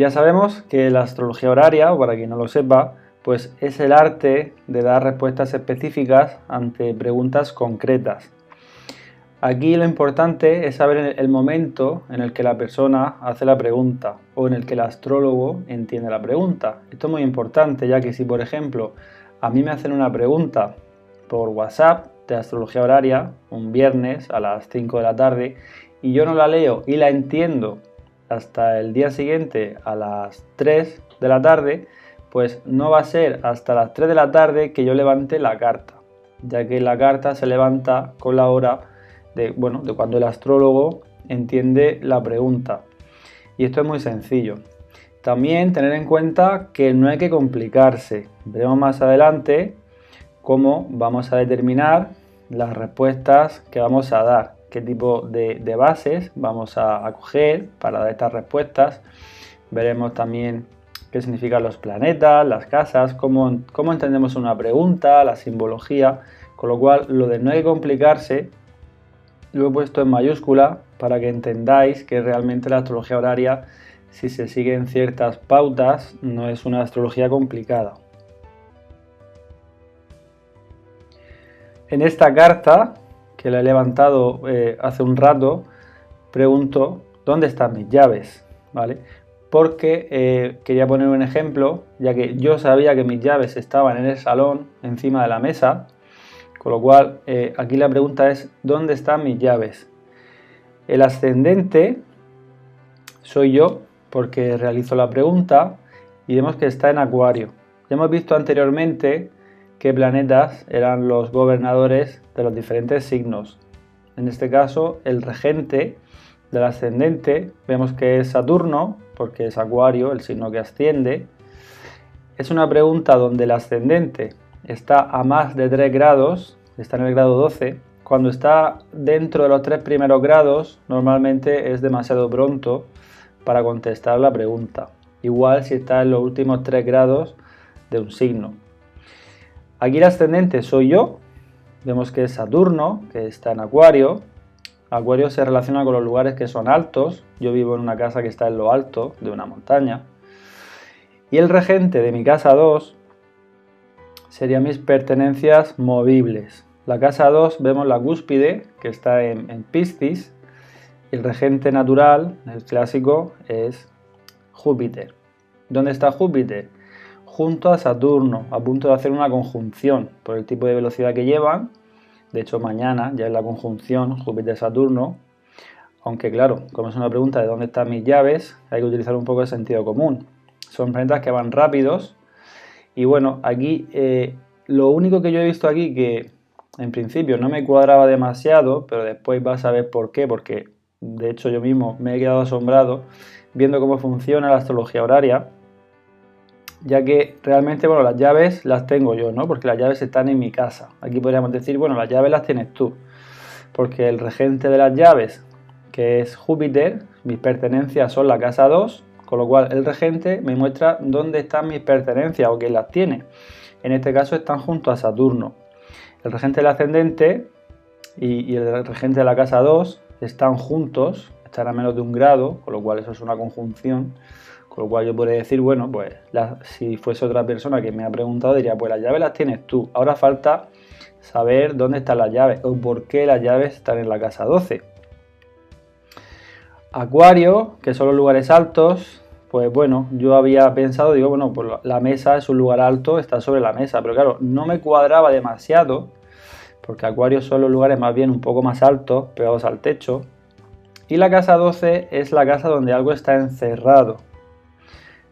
Ya sabemos que la astrología horaria, o para quien no lo sepa, pues es el arte de dar respuestas específicas ante preguntas concretas. Aquí lo importante es saber el momento en el que la persona hace la pregunta o en el que el astrólogo entiende la pregunta. Esto es muy importante, ya que si, por ejemplo, a mí me hacen una pregunta por WhatsApp de astrología horaria un viernes a las 5 de la tarde y yo no la leo y la entiendo hasta el día siguiente a las 3 de la tarde, pues no va a ser hasta las 3 de la tarde que yo levante la carta, ya que la carta se levanta con la hora de cuando el astrólogo entiende la pregunta. Y esto es muy sencillo. También tener en cuenta que no hay que complicarse. Veremos más adelante cómo vamos a determinar las respuestas que vamos a dar, qué tipo de bases vamos a coger para dar estas respuestas. Veremos también qué significan los planetas, las casas, cómo entendemos una pregunta, la simbología, con lo cual lo de no hay que complicarse lo he puesto en mayúscula para que entendáis que realmente la astrología horaria, si se siguen ciertas pautas, no es una astrología complicada. En esta carta, que la he levantado hace un rato, pregunto ¿dónde están mis llaves? ¿Vale? Porque quería poner un ejemplo, ya que yo sabía que mis llaves estaban en el salón, encima de la mesa, con lo cual aquí la pregunta es ¿dónde están mis llaves? El ascendente soy yo, porque realizo la pregunta y vemos que está en Acuario. Ya hemos visto anteriormente qué planetas eran los gobernadores de los diferentes signos. En este caso, el regente del ascendente vemos que es Saturno, porque es Acuario, el signo que asciende. Es una pregunta donde el ascendente está a más de 3 grados, está en el grado 12. Cuando está dentro de los 3 primeros grados, normalmente es demasiado pronto para contestar la pregunta. Igual si está en los últimos 3 grados de un signo. Aquí el ascendente soy yo, vemos que es Saturno, que está en Acuario. Acuario se relaciona con los lugares que son altos, yo vivo en una casa que está en lo alto de una montaña. Y el regente de mi casa 2 serían mis pertenencias movibles. La casa 2 vemos la cúspide, que está en Piscis, y el regente natural, el clásico, es Júpiter. ¿Dónde está Júpiter? Junto a Saturno, a punto de hacer una conjunción por el tipo de velocidad que llevan. De hecho, mañana ya es la conjunción Júpiter-Saturno. Aunque claro, como es una pregunta de dónde están mis llaves, hay que utilizar un poco de sentido común. Son planetas que van rápidos. Y bueno, aquí lo único que yo he visto aquí que en principio no me cuadraba demasiado, pero después vas a ver por qué, porque de hecho yo mismo me he quedado asombrado viendo cómo funciona la astrología horaria, ya que realmente, bueno, las llaves las tengo yo, ¿no? Porque las llaves están en mi casa. Aquí podríamos decir, bueno, las llaves las tienes tú, porque el regente de las llaves, que es Júpiter, mis pertenencias son la casa 2, con lo cual el regente me muestra dónde están mis pertenencias o quién las tiene. En este caso están junto a Saturno. El regente del ascendente y el regente de la casa 2 están juntos, están a menos de 1 grado, con lo cual eso es una conjunción. Con lo cual yo podría decir, bueno, pues si fuese otra persona que me ha preguntado, diría, pues las llaves las tienes tú. Ahora falta saber dónde están las llaves o por qué las llaves están en la casa 12. Acuario, que son los lugares altos, pues bueno, yo había pensado, digo, bueno, pues la mesa es un lugar alto, está sobre la mesa, pero claro, no me cuadraba demasiado, porque Acuario son los lugares más bien un poco más altos, pegados al techo, y la casa 12 es la casa donde algo está encerrado.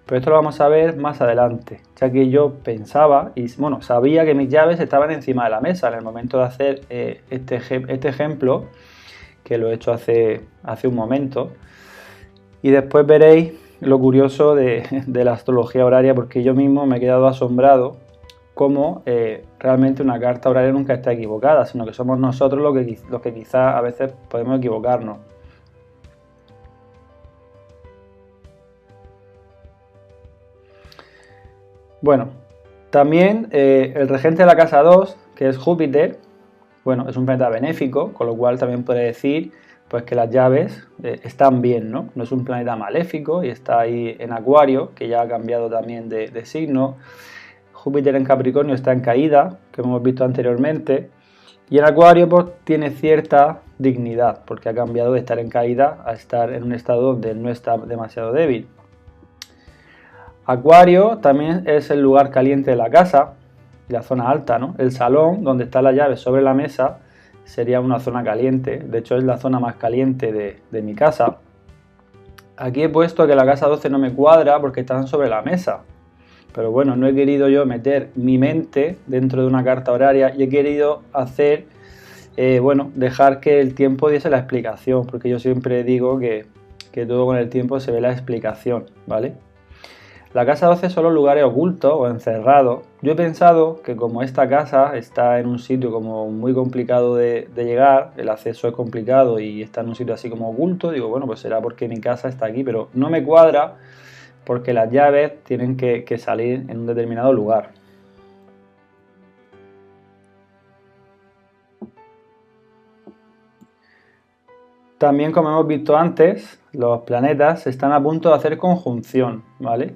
Pero esto lo vamos a ver más adelante, ya que yo pensaba y bueno, sabía que mis llaves estaban encima de la mesa en el momento de hacer este ejemplo, que lo he hecho hace un momento. Y después veréis lo curioso de la astrología horaria, porque yo mismo me he quedado asombrado cómo realmente una carta horaria nunca está equivocada, sino que somos nosotros los que quizás a veces podemos equivocarnos. Bueno, también el regente de la casa 2, que es Júpiter, bueno, es un planeta benéfico, con lo cual también puede decir pues que las llaves están bien, ¿no? No es un planeta maléfico y está ahí en Acuario, que ya ha cambiado también de signo. Júpiter en Capricornio está en caída, que hemos visto anteriormente. Y en Acuario pues tiene cierta dignidad, porque ha cambiado de estar en caída a estar en un estado donde no está demasiado débil. Acuario también es el lugar caliente de la casa, la zona alta, ¿no? El salón, donde está la llave sobre la mesa, sería una zona caliente. De hecho, es la zona más caliente de mi casa. Aquí he puesto que la casa 12 no me cuadra porque están sobre la mesa. Pero bueno, no he querido yo meter mi mente dentro de una carta horaria y he querido hacer, dejar que el tiempo diese la explicación, porque yo siempre digo que todo con el tiempo se ve la explicación, ¿vale? La casa 12 son los lugares ocultos o encerrados. Yo he pensado que como esta casa está en un sitio como muy complicado de llegar, el acceso es complicado y está en un sitio así como oculto, digo, bueno, pues será porque mi casa está aquí, pero no me cuadra porque las llaves tienen que salir en un determinado lugar. También, como hemos visto antes, los planetas están a punto de hacer conjunción, ¿vale?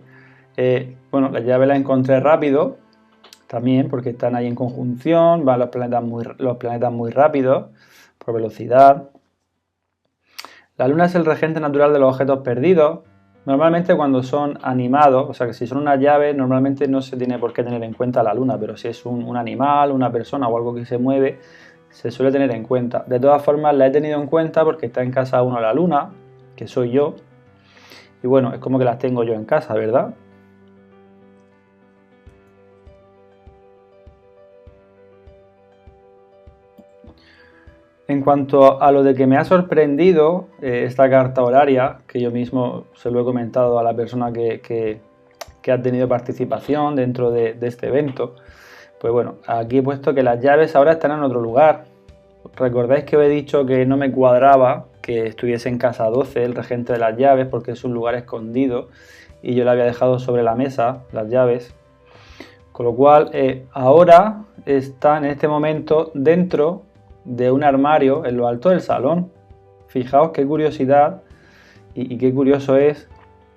La llave la encontré rápido, también porque están ahí en conjunción, van los planetas muy rápidos, por velocidad. La Luna es el regente natural de los objetos perdidos. Normalmente cuando son animados, o sea que si son una llave, normalmente no se tiene por qué tener en cuenta la Luna, pero si es un animal, una persona o algo que se mueve, se suele tener en cuenta. De todas formas, la he tenido en cuenta porque está en casa 1 la Luna, que soy yo, y bueno, es como que las tengo yo en casa, ¿verdad? En cuanto a lo de que me ha sorprendido esta carta horaria, que yo mismo se lo he comentado a la persona que ha tenido participación dentro de este evento, pues bueno, aquí he puesto que las llaves ahora están en otro lugar. ¿Recordáis que os he dicho que no me cuadraba que estuviese en casa 12 el regente de las llaves porque es un lugar escondido y yo le había dejado sobre la mesa las llaves? Con lo cual ahora está en este momento dentro de un armario en lo alto del salón. Fijaos qué curiosidad y qué curioso es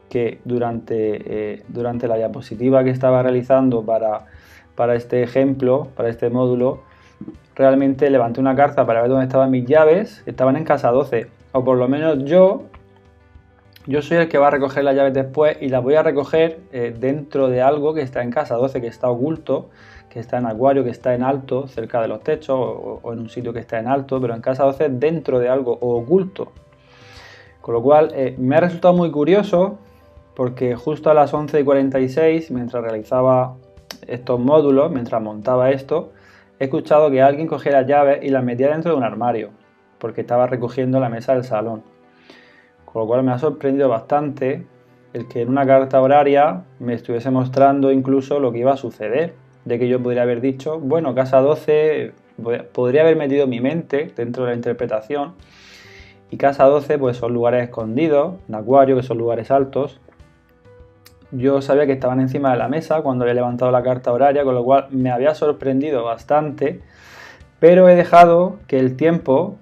que durante la diapositiva que estaba realizando para este ejemplo, para este módulo, realmente levanté una carta para ver dónde estaban mis llaves, estaban en casa 12, o por lo menos yo soy el que va a recoger las llaves después y las voy a recoger dentro de algo que está en casa 12, que está oculto, que está en Acuario, que está en alto, cerca de los techos o en un sitio que está en alto, pero en casa 12 dentro de algo oculto. Con lo cual me ha resultado muy curioso porque justo a las 11:46, mientras realizaba estos módulos, mientras montaba esto, he escuchado que alguien cogía las llaves y las metía dentro de un armario, porque estaba recogiendo la mesa del salón. Con lo cual me ha sorprendido bastante el que en una carta horaria me estuviese mostrando incluso lo que iba a suceder, de que yo podría haber dicho, bueno, casa 12, podría haber metido mi mente dentro de la interpretación, y casa 12 pues son lugares escondidos, en Acuario, que son lugares altos. Yo sabía que estaban encima de la mesa cuando había levantado la carta horaria, con lo cual me había sorprendido bastante, pero he dejado que el tiempo,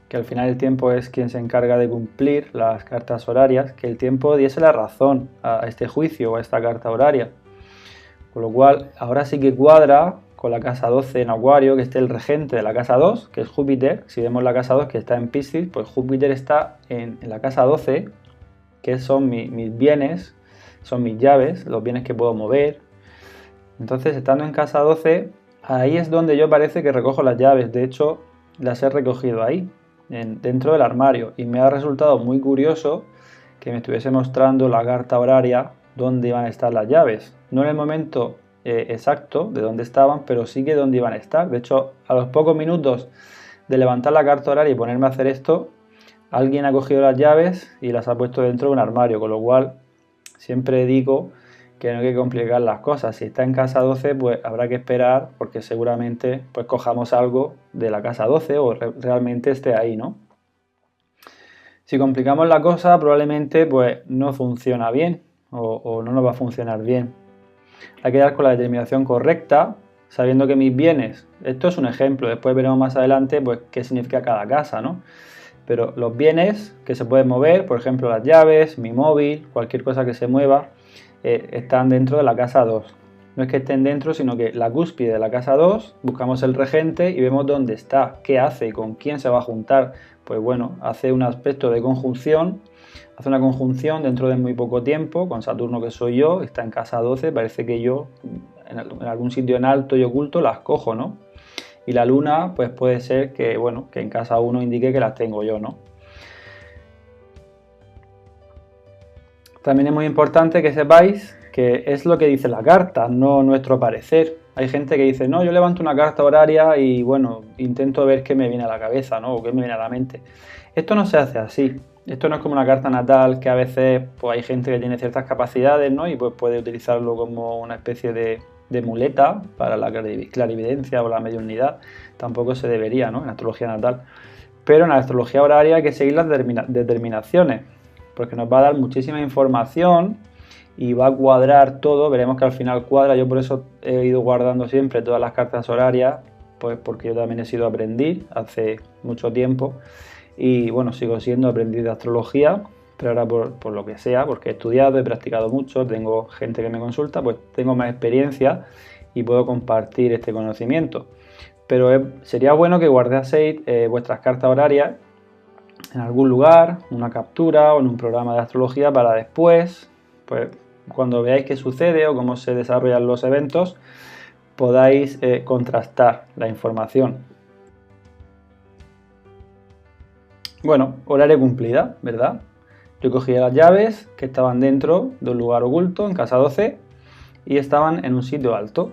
que al final el tiempo es quien se encarga de cumplir las cartas horarias, que el tiempo diese la razón a este juicio o a esta carta horaria. Con lo cual, ahora sí que cuadra con la casa 12 en Acuario, que esté el regente de la casa 2, que es Júpiter. Si vemos la casa 2 que está en Piscis, pues Júpiter está en la casa 12, que son mis bienes, son mis llaves, los bienes que puedo mover. Entonces, estando en casa 12, ahí es donde yo parece que recojo las llaves. De hecho, las he recogido ahí, dentro del armario. Y me ha resultado muy curioso que me estuviese mostrando la carta horaria donde iban a estar las llaves. No en el momento exacto de dónde estaban, pero sí que dónde iban a estar. De hecho, a los pocos minutos de levantar la carta horaria y ponerme a hacer esto, alguien ha cogido las llaves y las ha puesto dentro de un armario, con lo cual siempre digo que no hay que complicar las cosas. Si está en casa 12, pues habrá que esperar porque seguramente pues cojamos algo de la casa 12 o realmente esté ahí, ¿no? Si complicamos la cosa, probablemente pues no funciona bien o no nos va a funcionar bien. Hay que dar con la determinación correcta, sabiendo que mis bienes, esto es un ejemplo, después veremos más adelante pues qué significa cada casa, ¿no? pero los bienes que se pueden mover, por ejemplo las llaves, mi móvil, cualquier cosa que se mueva, están dentro de la casa 2. No es que estén dentro, sino que la cúspide de la casa 2, buscamos el regente y vemos dónde está, qué hace, con quién se va a juntar. Pues bueno, hace un aspecto de conjunción, hace una conjunción dentro de muy poco tiempo, con Saturno que soy yo, está en casa 12, parece que yo en algún sitio en alto y oculto las cojo, ¿no? Y la luna, pues puede ser que, bueno, que en casa 1 indique que las tengo yo, ¿no? También es muy importante que sepáis que es lo que dice la carta, no nuestro parecer. Hay gente que dice, no, yo levanto una carta horaria y, bueno, intento ver qué me viene a la cabeza, ¿no? O qué me viene a la mente. Esto no se hace así. Esto no es como una carta natal que a veces pues hay gente que tiene ciertas capacidades, ¿no? Y pues puede utilizarlo como una especie de muleta para la clarividencia o la mediunidad. Tampoco se debería, ¿no? En astrología natal. Pero en la astrología horaria hay que seguir las determinaciones, porque nos va a dar muchísima información y va a cuadrar todo. Veremos que al final cuadra. Yo por eso he ido guardando siempre todas las cartas horarias, pues porque yo también he sido aprendiz hace mucho tiempo y bueno, sigo siendo aprendiz de astrología, pero ahora por lo que sea, porque he estudiado, he practicado mucho, tengo gente que me consulta, pues tengo más experiencia y puedo compartir este conocimiento. Pero sería bueno que guardaseis vuestras cartas horarias en algún lugar, una captura o en un programa de astrología para después, pues cuando veáis qué sucede o cómo se desarrollan los eventos, podáis contrastar la información. Bueno, horario cumplida, ¿verdad? Yo cogía las llaves que estaban dentro de un lugar oculto en casa 12 y estaban en un sitio alto.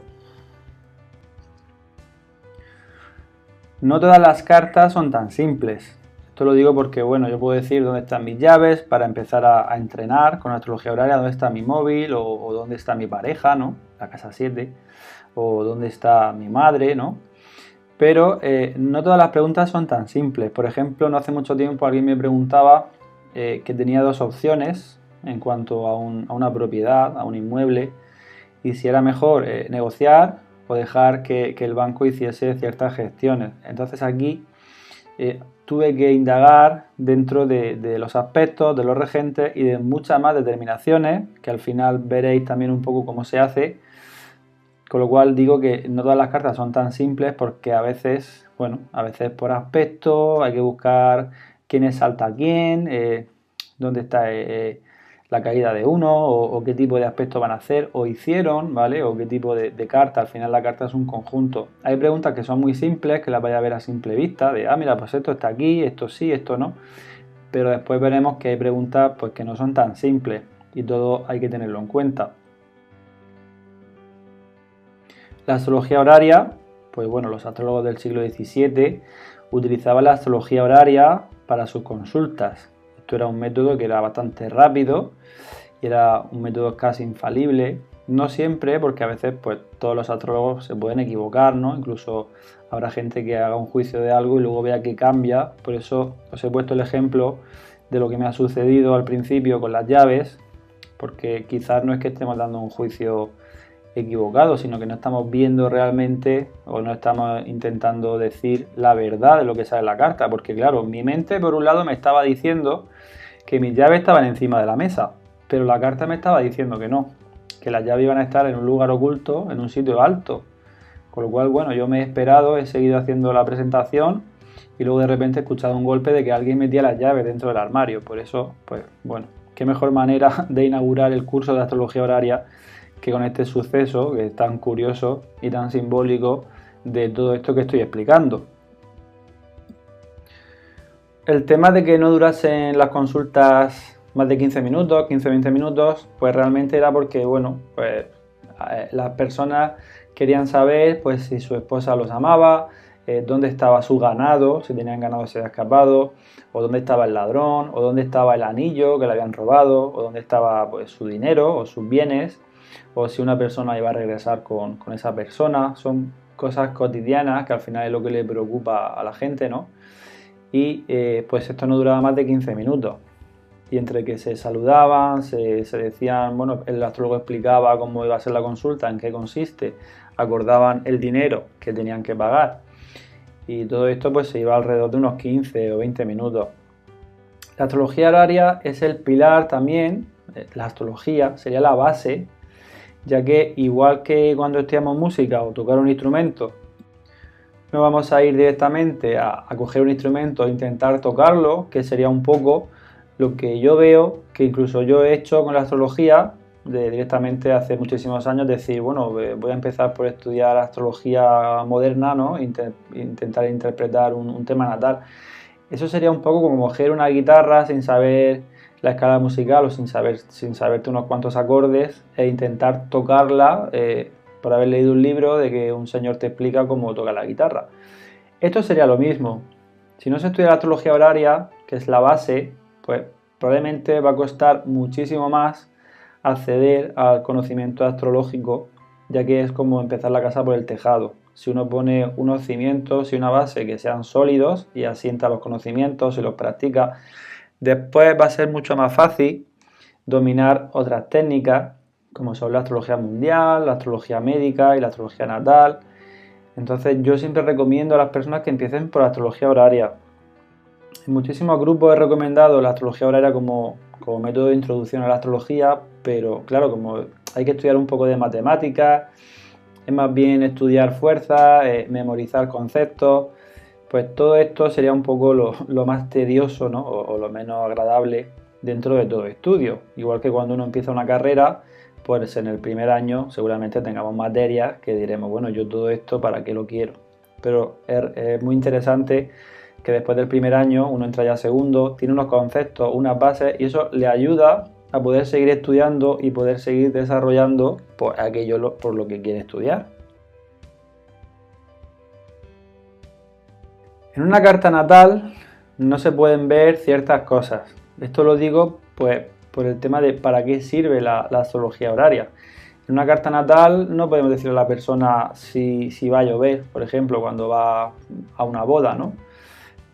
No todas las cartas son tan simples. Esto lo digo porque, bueno, yo puedo decir dónde están mis llaves para empezar a entrenar con astrología horaria, dónde está mi móvil o dónde está mi pareja, ¿no? La casa 7, o dónde está mi madre, ¿no? Pero no todas las preguntas son tan simples. Por ejemplo, no hace mucho tiempo alguien me preguntaba que tenía dos opciones en cuanto a una propiedad, a un inmueble, y si era mejor negociar o dejar que el banco hiciese ciertas gestiones. Entonces aquí tuve que indagar dentro de los aspectos, de los regentes y de muchas más determinaciones, que al final veréis también un poco cómo se hace. Con lo cual digo que no todas las cartas son tan simples porque a veces, bueno, a veces por aspecto hay que buscar quién salta a quién, dónde está la caída de uno o qué tipo de aspecto van a hacer o hicieron, ¿vale? O qué tipo de carta. Al final la carta es un conjunto. Hay preguntas que son muy simples, que las vais a ver a simple vista, de, mira, pues esto está aquí, esto sí, esto no. Pero después veremos que hay preguntas pues, que no son tan simples y todo hay que tenerlo en cuenta. La astrología horaria, pues bueno, los astrólogos del siglo XVII utilizaban la astrología horaria para sus consultas. Esto era un método que era bastante rápido y era un método casi infalible. No siempre, porque a veces pues todos los astrólogos se pueden equivocar, ¿no? Incluso habrá gente que haga un juicio de algo y luego vea que cambia. Por eso os he puesto el ejemplo de lo que me ha sucedido al principio con las llaves, porque quizás no es que estemos dando un juicio equivocado, sino que no estamos viendo realmente o no estamos intentando decir la verdad de lo que sale en la carta, porque claro, mi mente por un lado me estaba diciendo que mis llaves estaban encima de la mesa, pero la carta me estaba diciendo que no, que las llaves iban a estar en un lugar oculto, en un sitio alto, con lo cual, bueno, yo me he esperado, he seguido haciendo la presentación y luego de repente he escuchado un golpe de que alguien metía las llaves dentro del armario. Por eso, pues bueno, qué mejor manera de inaugurar el curso de astrología horaria que con este suceso, que es tan curioso y tan simbólico de todo esto que estoy explicando. El tema de que no durasen las consultas más de 15 minutos, 15-20 minutos, pues realmente era porque, bueno, pues las personas querían saber pues si su esposa los amaba, dónde estaba su ganado, si tenían ganado se había escapado, o dónde estaba el ladrón, o dónde estaba el anillo que le habían robado, o dónde estaba pues su dinero o sus bienes, o si una persona iba a regresar con esa persona. Son cosas cotidianas que al final es lo que le preocupa a la gente, ¿no? Y pues esto no duraba más de 15 minutos. Y entre que se saludaban, se decían, bueno, el astrólogo explicaba cómo iba a ser la consulta, en qué consiste, acordaban el dinero que tenían que pagar. Y todo esto pues se iba alrededor de unos 15 o 20 minutos. La astrología horaria es el pilar también, la astrología sería la base, ya que igual que cuando estudiamos música o tocar un instrumento, no vamos a ir directamente a coger un instrumento e intentar tocarlo, que sería un poco lo que yo veo, que incluso yo he hecho con la astrología, directamente hace muchísimos años, decir, bueno, voy a empezar por estudiar astrología moderna, ¿no? Intentar interpretar un tema natal. Eso sería un poco como coger una guitarra sin saber la escala musical o sin saberte unos cuantos acordes e intentar tocarla por haber leído un libro de que un señor te explica cómo tocar la guitarra. Esto sería lo mismo. Si no se estudia la astrología horaria, que es la base, pues probablemente va a costar muchísimo más acceder al conocimiento astrológico, ya que es como empezar la casa por el tejado. Si uno pone unos cimientos y una base que sean sólidos y asienta los conocimientos y los practica, después va a ser mucho más fácil dominar otras técnicas como son la astrología mundial, la astrología médica y la astrología natal. Entonces yo siempre recomiendo a las personas que empiecen por la astrología horaria. En muchísimos grupos he recomendado la astrología horaria como método de introducción a la astrología, pero claro, como hay que estudiar un poco de matemáticas, es más bien estudiar fuerzas, memorizar conceptos, pues todo esto sería un poco lo más tedioso, ¿no? o lo menos agradable dentro de todo estudio. Igual que cuando uno empieza una carrera, pues en el primer año seguramente tengamos materias que diremos, bueno, yo todo esto, ¿para qué lo quiero? Pero es muy interesante que después del primer año uno entra ya a segundo, tiene unos conceptos, unas bases y eso le ayuda a poder seguir estudiando y poder seguir desarrollando pues, aquello por lo que quiere estudiar. En una carta natal no se pueden ver ciertas cosas. Esto lo digo pues por el tema de para qué sirve la astrología horaria. En una carta natal no podemos decirle a la persona si va a llover, por ejemplo, cuando va a una boda, ¿no?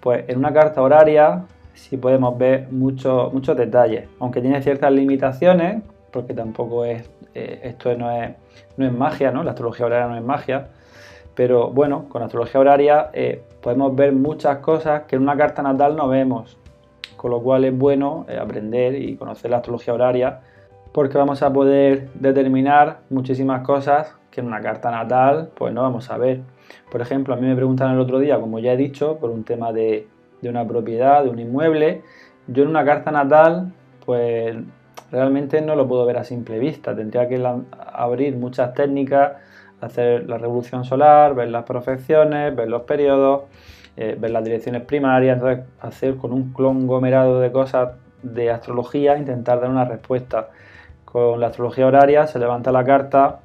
Pues en una carta horaria sí podemos ver muchos detalles, aunque tiene ciertas limitaciones, porque tampoco esto no es magia, ¿no? La astrología horaria no es magia, pero bueno, con la astrología horaria podemos ver muchas cosas que en una carta natal no vemos, con lo cual es bueno aprender y conocer la astrología horaria, porque vamos a poder determinar muchísimas cosas que en una carta natal pues no vamos a ver. Por ejemplo, a mí me preguntan el otro día, como ya he dicho, por un tema de una propiedad, de un inmueble. Yo en una carta natal, pues realmente no lo puedo ver a simple vista. Tendría que abrir muchas técnicas, hacer la revolución solar, ver las profecciones, ver los periodos, ver las direcciones primarias, entonces hacer con un conglomerado de cosas de astrología, intentar dar una respuesta. Con la astrología horaria se levanta la carta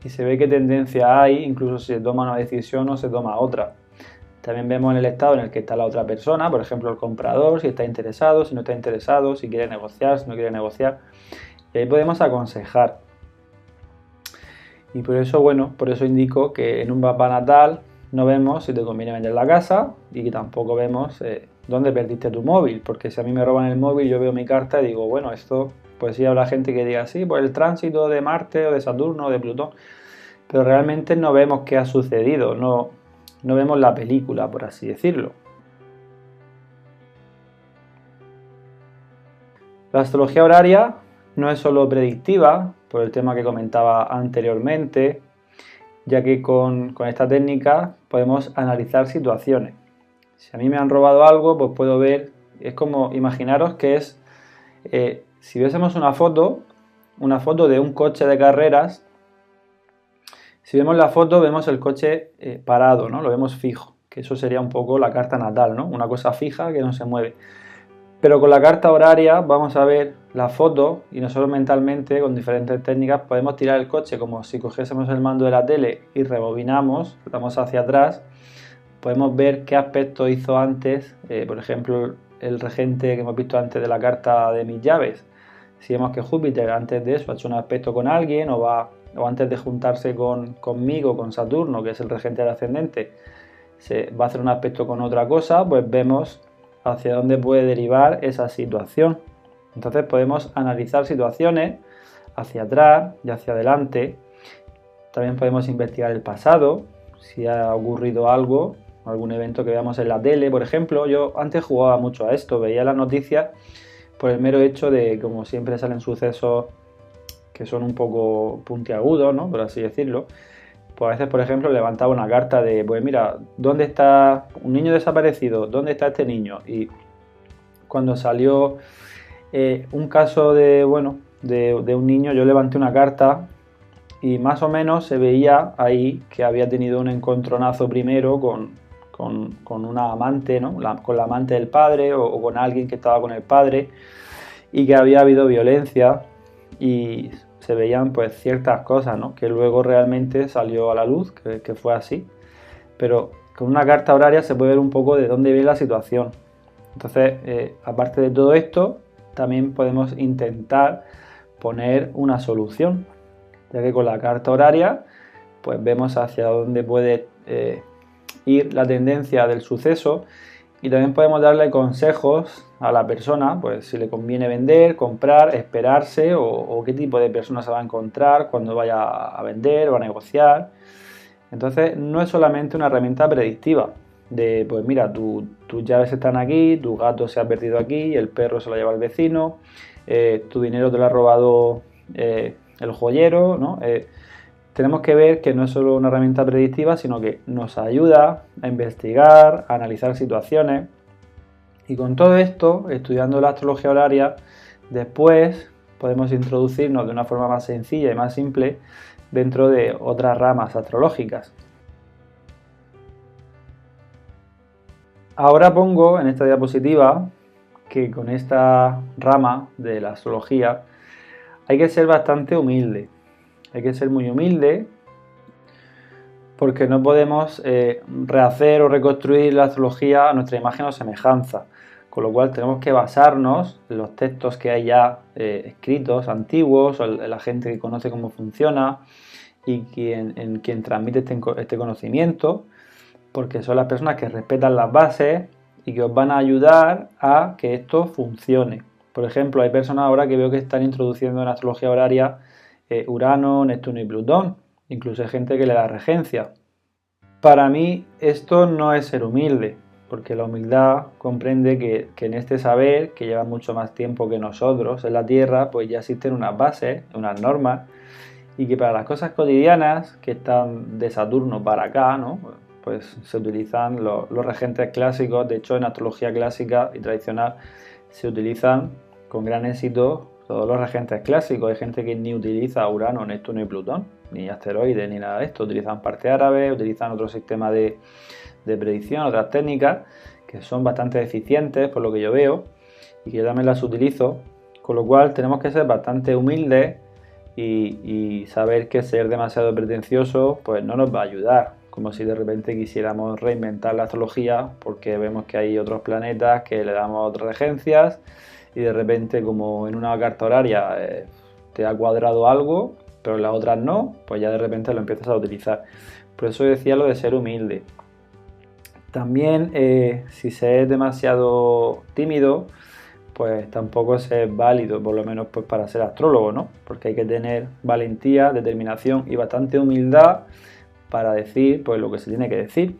y se ve qué tendencia hay, incluso si se toma una decisión o se toma otra. También vemos en el estado en el que está la otra persona, por ejemplo el comprador, si está interesado, si no está interesado, si quiere negociar, si no quiere negociar. Y ahí podemos aconsejar. Y por eso, bueno, por eso indico que en un mapa natal no vemos si te conviene vender la casa y que tampoco vemos dónde perdiste tu móvil, porque si a mí me roban el móvil yo veo mi carta y digo, bueno, esto, pues sí habrá gente que diga, sí, por el tránsito de Marte o de Saturno o de Plutón, pero realmente no vemos qué ha sucedido, no vemos la película, por así decirlo. La astrología horaria no es solo predictiva, por el tema que comentaba anteriormente, ya que con esta técnica podemos analizar situaciones. Si a mí me han robado algo, pues puedo ver, es como, imaginaros que es, si viésemos una foto de un coche de carreras, si vemos la foto vemos el coche parado, ¿no? Lo vemos fijo, que eso sería un poco la carta natal, ¿no? Una cosa fija que no se mueve. Pero con la carta horaria vamos a ver la foto y nosotros mentalmente con diferentes técnicas podemos tirar el coche como si cogiésemos el mando de la tele y rebobinamos, damos hacia atrás, podemos ver qué aspecto hizo antes, por ejemplo el regente que hemos visto antes de la carta de mis llaves. Si vemos que Júpiter antes de eso ha hecho un aspecto con alguien o antes de juntarse conmigo, con Saturno, que es el regente del ascendente, se va a hacer un aspecto con otra cosa, pues vemos hacia dónde puede derivar esa situación. Entonces podemos analizar situaciones hacia atrás y hacia adelante. También podemos investigar el pasado, si ha ocurrido algo algún evento que veamos en la tele, por ejemplo. Yo antes jugaba mucho a esto, veía las noticias por el mero hecho de, como siempre salen sucesos que son un poco puntiagudos, ¿no? Por así decirlo. Pues a veces, por ejemplo, levantaba una carta de, pues mira, ¿dónde está un niño desaparecido? ¿Dónde está este niño? Y cuando salió un caso de, bueno, de un niño, yo levanté una carta y más o menos se veía ahí que había tenido un encontronazo primero con una amante, ¿no? Con la amante del padre o con alguien que estaba con el padre, y que había habido violencia y se veían pues ciertas cosas, ¿no? Que luego realmente salió a la luz, que fue así. Pero con una carta horaria se puede ver un poco de dónde viene la situación. Entonces, aparte de todo esto, también podemos intentar poner una solución, ya que con la carta horaria pues vemos hacia dónde puede ir la tendencia del suceso, y también podemos darle consejos a la persona, pues si le conviene vender, comprar, esperarse, o qué tipo de persona se va a encontrar cuando vaya a vender o a negociar. Entonces no es solamente una herramienta predictiva de, pues mira, tus llaves están aquí, tu gato se ha perdido aquí, el perro se lo lleva al vecino, tu dinero te lo ha robado el joyero, ¿no? Tenemos que ver que no es solo una herramienta predictiva, sino que nos ayuda a investigar, a analizar situaciones. Y con todo esto, estudiando la astrología horaria, después podemos introducirnos de una forma más sencilla y más simple dentro de otras ramas astrológicas. Ahora pongo en esta diapositiva que con esta rama de la astrología hay que ser bastante humilde. Hay que ser muy humilde porque no podemos rehacer o reconstruir la astrología a nuestra imagen o semejanza. Con lo cual tenemos que basarnos en los textos que hay ya escritos, antiguos, o en la gente que conoce cómo funciona y en quien transmite este conocimiento, porque son las personas que respetan las bases y que os van a ayudar a que esto funcione. Por ejemplo, hay personas ahora que veo que están introduciendo en astrología horaria Urano, Neptuno y Plutón. Incluso hay gente que le da regencia. Para mí esto no es ser humilde, porque la humildad comprende que en este saber, que lleva mucho más tiempo que nosotros en la Tierra, pues ya existen unas bases, unas normas, y que para las cosas cotidianas que están de Saturno para acá, ¿no? Pues se utilizan los regentes clásicos. De hecho, en astrología clásica y tradicional se utilizan con gran éxito todos los regentes clásicos. Hay gente que ni utiliza Urano, Neptuno y Plutón, ni asteroides, ni nada de esto. Utilizan parte árabe, utilizan otro sistema de predicción, otras técnicas que son bastante eficientes por lo que yo veo y que yo también las utilizo. Con lo cual tenemos que ser bastante humildes y saber que ser demasiado pretencioso pues no nos va a ayudar. Como si de repente quisiéramos reinventar la astrología porque vemos que hay otros planetas que le damos otras regencias y de repente, como en una carta horaria te ha cuadrado algo pero en las otras no, pues ya de repente lo empiezas a utilizar. Por eso decía lo de ser humilde. También si se es demasiado tímido, pues tampoco es válido, por lo menos pues para ser astrólogo, ¿no? Porque hay que tener valentía, determinación y bastante humildad para decir pues lo que se tiene que decir.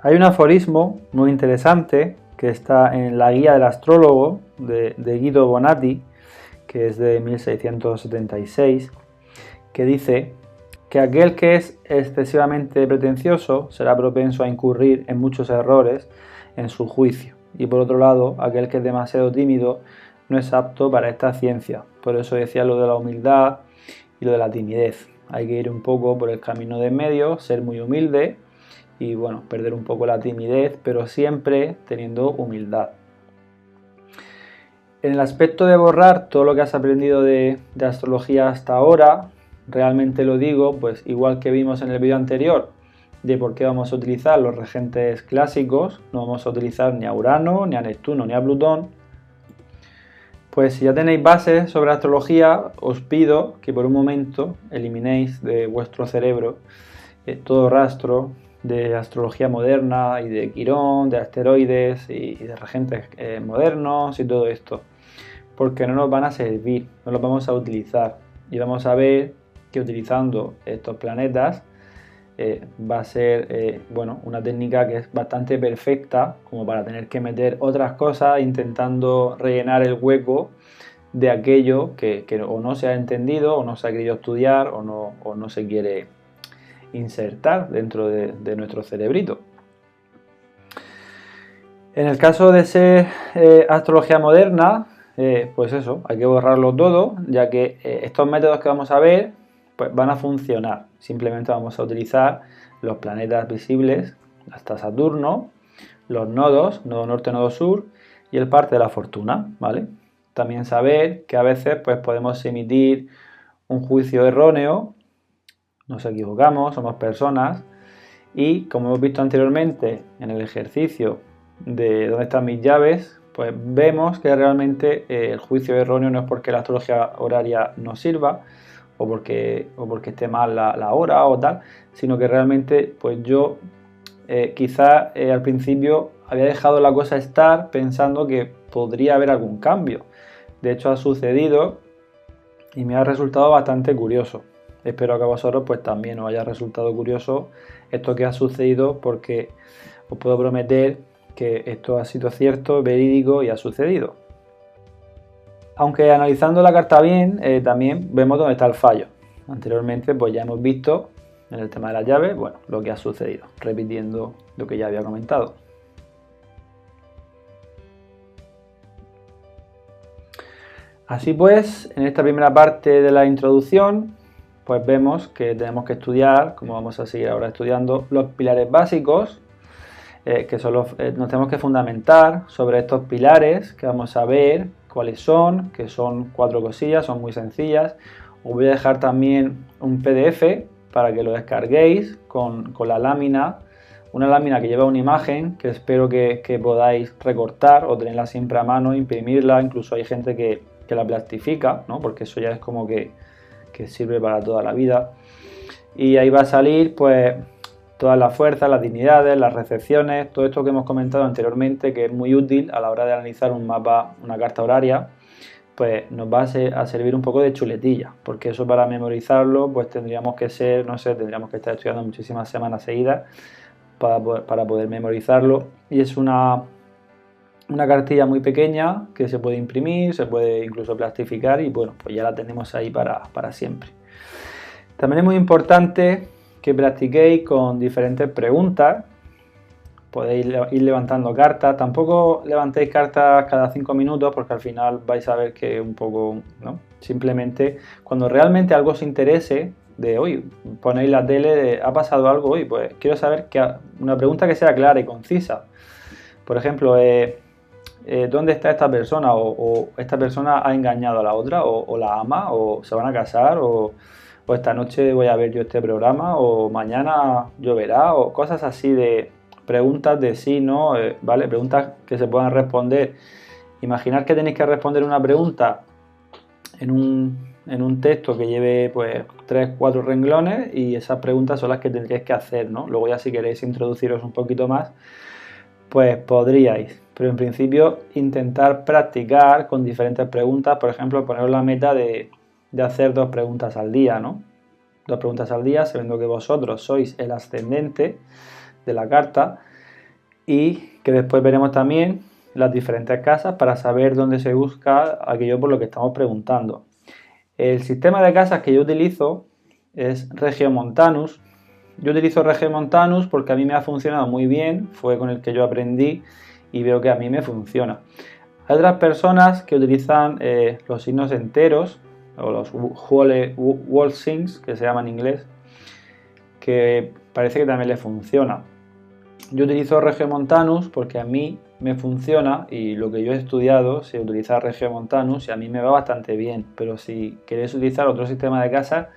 Hay un aforismo muy interesante que está en la guía del astrólogo de Guido Bonatti, que es de 1676, que dice que aquel que es excesivamente pretencioso será propenso a incurrir en muchos errores en su juicio, y por otro lado, aquel que es demasiado tímido no es apto para esta ciencia. Por eso decía lo de la humildad y lo de la timidez. Hay que ir un poco por el camino de en medio, ser muy humilde y bueno, perder un poco la timidez, pero siempre teniendo humildad. En el aspecto de borrar todo lo que has aprendido de astrología hasta ahora, realmente lo digo, pues igual que vimos en el vídeo anterior, de por qué vamos a utilizar los regentes clásicos, no vamos a utilizar ni a Urano, ni a Neptuno, ni a Plutón. Pues si ya tenéis bases sobre astrología, os pido que por un momento eliminéis de vuestro cerebro todo rastro de astrología moderna y de Quirón, de asteroides y de regentes modernos y todo esto, porque no nos van a servir, no los vamos a utilizar y vamos a ver que utilizando estos planetas va a ser bueno, una técnica que es bastante perfecta como para tener que meter otras cosas intentando rellenar el hueco de aquello que o no se ha entendido o no se ha querido estudiar o no se quiere insertar dentro de nuestro cerebrito. En el caso de ser astrología moderna, pues eso, hay que borrarlo todo, ya que estos métodos que vamos a ver pues van a funcionar. Simplemente vamos a utilizar los planetas visibles hasta Saturno, los nodos, nodo norte, nodo sur y el parte de la fortuna, ¿vale? También saber que a veces pues podemos emitir un juicio erróneo, nos equivocamos, somos personas y como hemos visto anteriormente en el ejercicio de dónde están mis llaves, pues vemos que realmente el juicio erróneo no es porque la astrología horaria no sirva o porque esté mal la hora o tal, sino que realmente pues yo quizá al principio había dejado la cosa estar pensando que podría haber algún cambio. De hecho ha sucedido y me ha resultado bastante curioso. Espero que a vosotros pues también os haya resultado curioso esto que ha sucedido, porque os puedo prometer que esto ha sido cierto, verídico y ha sucedido. Aunque analizando la carta bien, también vemos dónde está el fallo. Anteriormente pues ya hemos visto en el tema de las llaves, bueno, lo que ha sucedido, repitiendo lo que ya había comentado. Así pues, en esta primera parte de la introducción, pues vemos que tenemos que estudiar, como vamos a seguir ahora estudiando, los pilares básicos, que son nos tenemos que fundamentar sobre estos pilares, que vamos a ver cuáles son, que son 4 cosillas, son muy sencillas. Os voy a dejar también un PDF para que lo descarguéis con la lámina, una lámina que lleva una imagen que espero que podáis recortar o tenerla siempre a mano, imprimirla. Incluso hay gente que la plastifica, ¿no? Porque eso ya es como que sirve para toda la vida. Y ahí va a salir pues todas las fuerzas, las dignidades, las recepciones, todo esto que hemos comentado anteriormente, que es muy útil a la hora de analizar un mapa, una carta horaria, pues nos va a servir un poco de chuletilla, porque eso para memorizarlo pues tendríamos que ser, no sé, tendríamos que estar estudiando muchísimas semanas seguidas para poder memorizarlo. Y es una cartilla muy pequeña que se puede imprimir, se puede incluso plastificar y bueno, pues ya la tenemos ahí para siempre. También es muy importante que practiquéis con diferentes preguntas. Podéis ir levantando cartas. Tampoco levantéis cartas cada 5 minutos porque al final vais a ver que un poco, ¿no? Simplemente cuando realmente algo os interese, de hoy ponéis la tele, ha pasado algo hoy, pues quiero saber una pregunta que sea clara y concisa. Por ejemplo, ¿dónde está esta persona? O esta persona ha engañado a la otra, o la ama, o se van a casar, o esta noche voy a ver yo este programa, o mañana lloverá, o cosas así de preguntas de sí, no, ¿vale? Preguntas que se puedan responder. Imaginar que tenéis que responder una pregunta en un texto que lleve pues 3-4 renglones y esas preguntas son las que tendríais que hacer, ¿no? Luego ya si queréis introduciros un poquito más, pues podríais. Pero en principio intentar practicar con diferentes preguntas, por ejemplo, poneros la meta de hacer 2 preguntas al día, ¿no? 2 preguntas al día, sabiendo que vosotros sois el ascendente de la carta y que después veremos también las diferentes casas para saber dónde se busca aquello por lo que estamos preguntando. El sistema de casas que yo utilizo es Regiomontanus. Yo utilizo Regiomontanus porque a mí me ha funcionado muy bien, fue con el que yo aprendí y veo que a mí me funciona. Hay otras personas que utilizan los signos enteros o los whole signs, que se llaman en inglés, que parece que también les funciona. Yo utilizo Regiomontanus porque a mí me funciona y lo que yo he estudiado se utiliza Regiomontanus y a mí me va bastante bien, pero si queréis utilizar otro sistema de casa,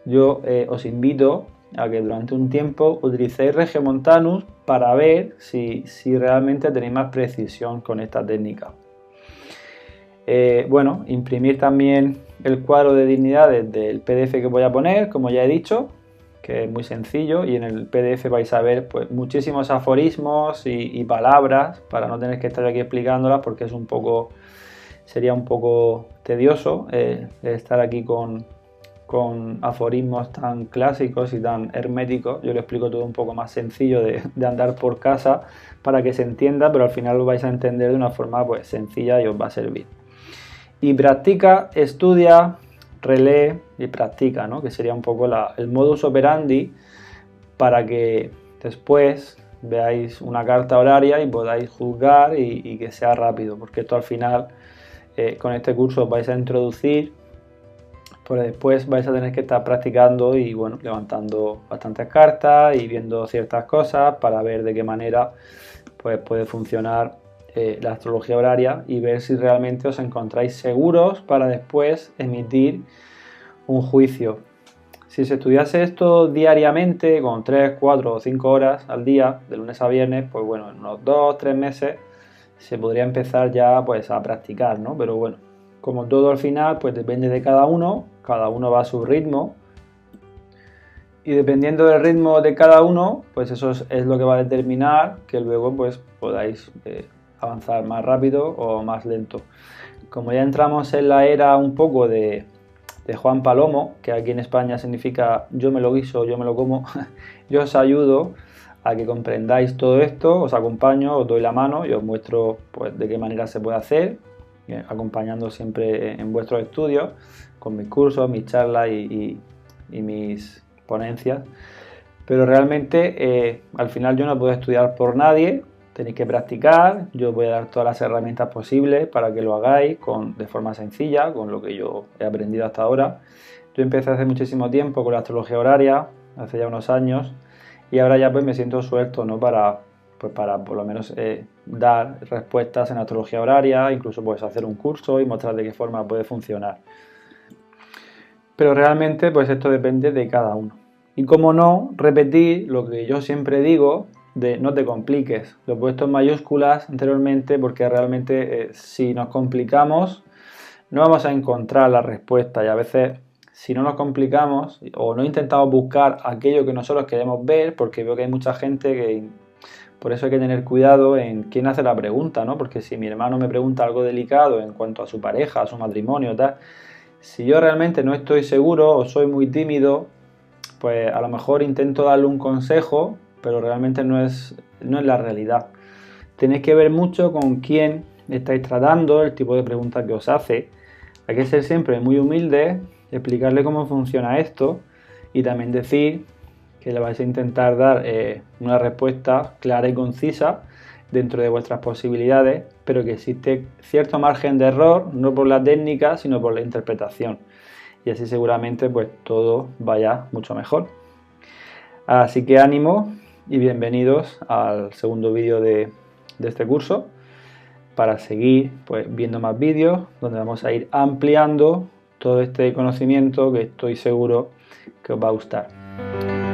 yo os invito a que durante un tiempo utilicéis Regiomontanus para ver si realmente tenéis más precisión con esta técnica. Bueno, imprimir también el cuadro de dignidades del PDF que voy a poner, como ya he dicho, que es muy sencillo, y en el PDF vais a ver pues muchísimos aforismos y palabras para no tener que estar aquí explicándolas porque sería un poco tedioso estar aquí con con aforismos tan clásicos y tan herméticos. Yo lo explico todo un poco más sencillo de andar por casa para que se entienda, pero al final lo vais a entender de una forma pues sencilla y os va a servir. Y practica, estudia, relee y practica, ¿no? Que sería un poco el modus operandi para que después veáis una carta horaria y podáis juzgar y que sea rápido, porque esto al final con este curso os vais a introducir, pues después vais a tener que estar practicando y bueno, levantando bastantes cartas y viendo ciertas cosas para ver de qué manera pues puede funcionar la astrología horaria y ver si realmente os encontráis seguros para después emitir un juicio. Si se estudiase esto diariamente con 3, 4 o 5 horas al día, de lunes a viernes, pues bueno, en unos 2 o 3 meses se podría empezar ya pues a practicar, ¿no? Pero bueno, como todo al final, pues depende de cada uno va a su ritmo y dependiendo del ritmo de cada uno, pues eso es lo que va a determinar que luego pues podáis avanzar más rápido o más lento. Como ya entramos en la era un poco de Juan Palomo, que aquí en España significa yo me lo guiso, yo me lo como, yo os ayudo a que comprendáis todo esto, os acompaño, os doy la mano y os muestro pues, de qué manera se puede hacer, acompañando siempre en vuestros estudios, con mis cursos, mis charlas y mis ponencias. Pero realmente al final yo no puedo estudiar por nadie, tenéis que practicar, yo voy a dar todas las herramientas posibles para que lo hagáis de forma sencilla, con lo que yo he aprendido hasta ahora. Yo empecé hace muchísimo tiempo con la astrología horaria, hace ya unos años, y ahora ya pues me siento suelto, ¿no? Para por lo menos dar respuestas en astrología horaria, incluso pues hacer un curso y mostrar de qué forma puede funcionar. Pero realmente pues esto depende de cada uno. Y como no, repetir lo que yo siempre digo, de no te compliques. Lo he puesto en mayúsculas anteriormente porque realmente si nos complicamos no vamos a encontrar la respuesta y a veces si no nos complicamos o no intentamos buscar aquello que nosotros queremos ver, porque veo que hay mucha gente que por eso hay que tener cuidado en quién hace la pregunta, ¿no? Porque si mi hermano me pregunta algo delicado en cuanto a su pareja, a su matrimonio, tal, si yo realmente no estoy seguro o soy muy tímido, pues a lo mejor intento darle un consejo, pero realmente no es la realidad. Tenéis que ver mucho con quién estáis tratando, el tipo de preguntas que os hace. Hay que ser siempre muy humilde, explicarle cómo funciona esto y también decir que le vais a intentar dar una respuesta clara y concisa dentro de vuestras posibilidades, pero que existe cierto margen de error, no por la técnica, sino por la interpretación. Y así seguramente pues todo vaya mucho mejor. Así que ánimo y bienvenidos al segundo vídeo de este curso para seguir pues, viendo más vídeos donde vamos a ir ampliando todo este conocimiento que estoy seguro que os va a gustar.